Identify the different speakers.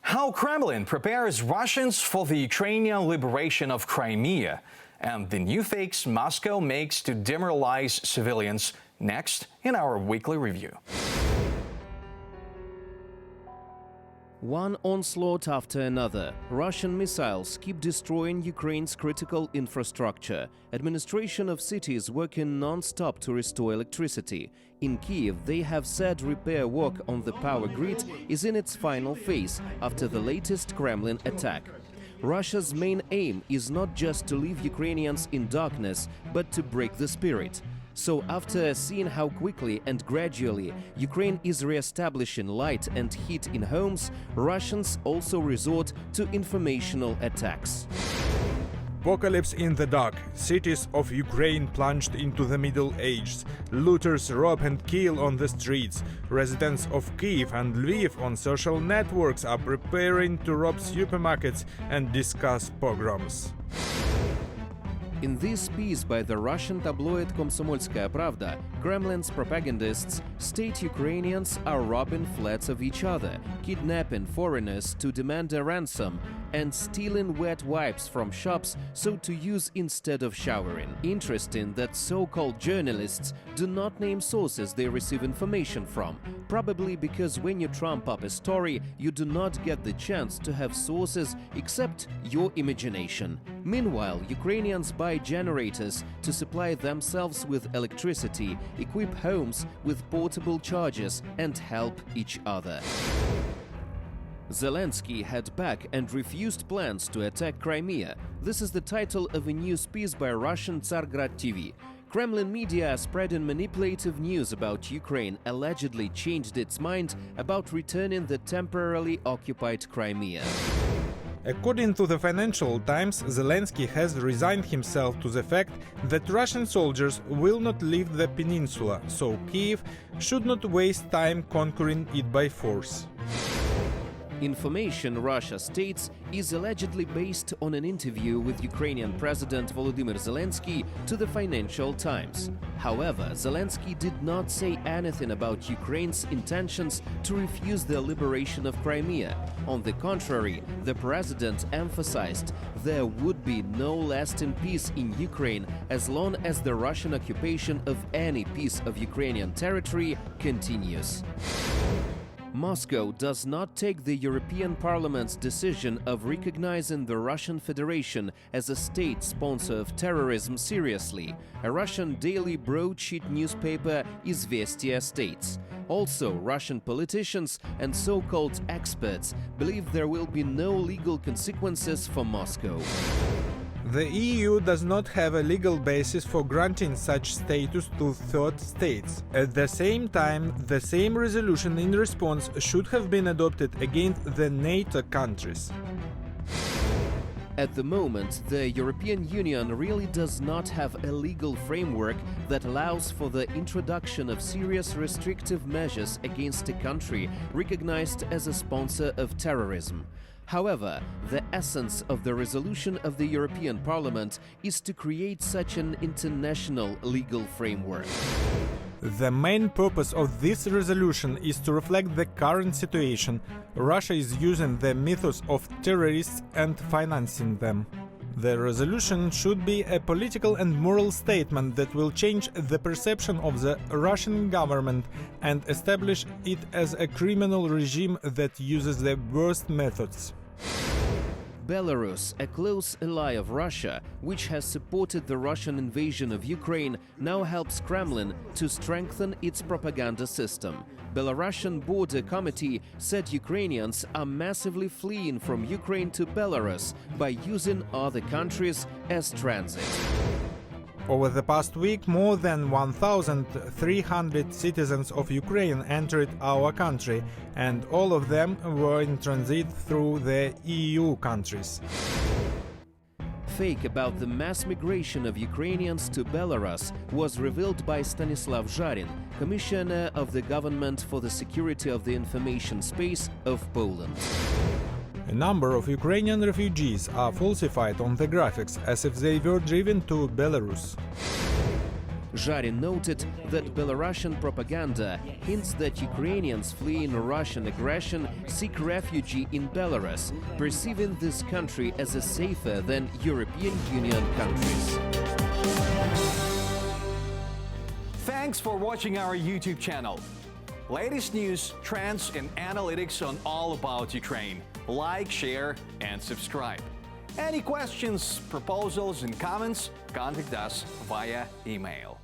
Speaker 1: How Kremlin prepares Russians for the Ukrainian liberation of Crimea, and the new fakes Moscow makes to demoralize civilians, next in our weekly review.
Speaker 2: One onslaught after another, Russian missiles keep destroying Ukraine's critical infrastructure. Administration of cities working non-stop to restore electricity. In Kyiv, they have said repair work on the power grid is in its final phase after the latest Kremlin attack. Russia's main aim is not just to leave Ukrainians in darkness, but to break the spirit. So after seeing how quickly and gradually Ukraine is re-establishing light and heat in homes, Russians also resort to informational attacks.
Speaker 3: Apocalypse in the dark. Cities of Ukraine plunged into the Middle Ages. Looters rob and kill on the streets. Residents of Kyiv and Lviv on social networks are preparing to rob supermarkets and discuss pogroms.
Speaker 2: In this piece by the Russian tabloid Komsomolskaya Pravda, Kremlin's propagandists state Ukrainians are robbing flats of each other, kidnapping foreigners to demand a ransom, and stealing wet wipes from shops so to use instead of showering. Interesting that so-called journalists do not name sources they receive information from, probably because when you trump up a story, you do not get the chance to have sources except your imagination. Meanwhile, Ukrainians buy generators to supply themselves with electricity, equip homes with portable chargers, and help each other. Zelensky had back and refused plans to attack Crimea. This is the title of a news piece by Russian Tsargrad TV. Kremlin media spreading manipulative news about Ukraine allegedly changed its mind about returning the temporarily occupied Crimea.
Speaker 3: According to the Financial Times, Zelensky has resigned himself to the fact that Russian soldiers will not leave the peninsula, so Kyiv should not waste time conquering it by force.
Speaker 2: Information, Russia states, is allegedly based on an interview with Ukrainian President Volodymyr Zelensky to the Financial Times. However, Zelensky did not say anything about Ukraine's intentions to refuse the liberation of Crimea. On the contrary, the president emphasized there would be no lasting peace in Ukraine as long as the Russian occupation of any piece of Ukrainian territory continues. Moscow does not take the European Parliament's decision of recognizing the Russian Federation as a state sponsor of terrorism seriously. A Russian daily broadsheet newspaper Izvestia states. Also, Russian politicians and so-called experts believe there will be no legal consequences for Moscow.
Speaker 3: The EU does not have a legal basis for granting such status to third states. At the same time, the same resolution in response should have been adopted against the NATO countries.
Speaker 2: At the moment, the European Union really does not have a legal framework that allows for the introduction of serious restrictive measures against a country recognized as a sponsor of terrorism. However, the essence of the resolution of the European Parliament is to create such an international legal framework.
Speaker 3: The main purpose of this resolution is to reflect the current situation. Russia is using the mythos of terrorists and financing them. The resolution should be a political and moral statement that will change the perception of the Russian government and establish it as a criminal regime that uses the worst methods.
Speaker 2: Belarus, a close ally of Russia, which has supported the Russian invasion of Ukraine, now helps Kremlin to strengthen its propaganda system. Belarusian Border Committee said Ukrainians are massively fleeing from Ukraine to Belarus by using other countries as transit.
Speaker 3: Over the past week, more than 1,300 citizens of Ukraine entered our country, and all of them were in transit through the EU countries.
Speaker 2: Fake about the mass migration of Ukrainians to Belarus was revealed by Stanislav Zharin, Commissioner of the Government for the Security of the Information Space of Poland.
Speaker 3: A number of Ukrainian refugees are falsified on the graphics as if they were driven to Belarus.
Speaker 2: Zharin noted that Belarusian propaganda hints that Ukrainians fleeing Russian aggression seek refuge in Belarus, perceiving this country as a safer than European Union countries.
Speaker 1: Thanks for watching our YouTube channel. Latest news, trends, and analytics on all about Ukraine. Like, share, and subscribe. Any questions, proposals, and comments, contact us via email.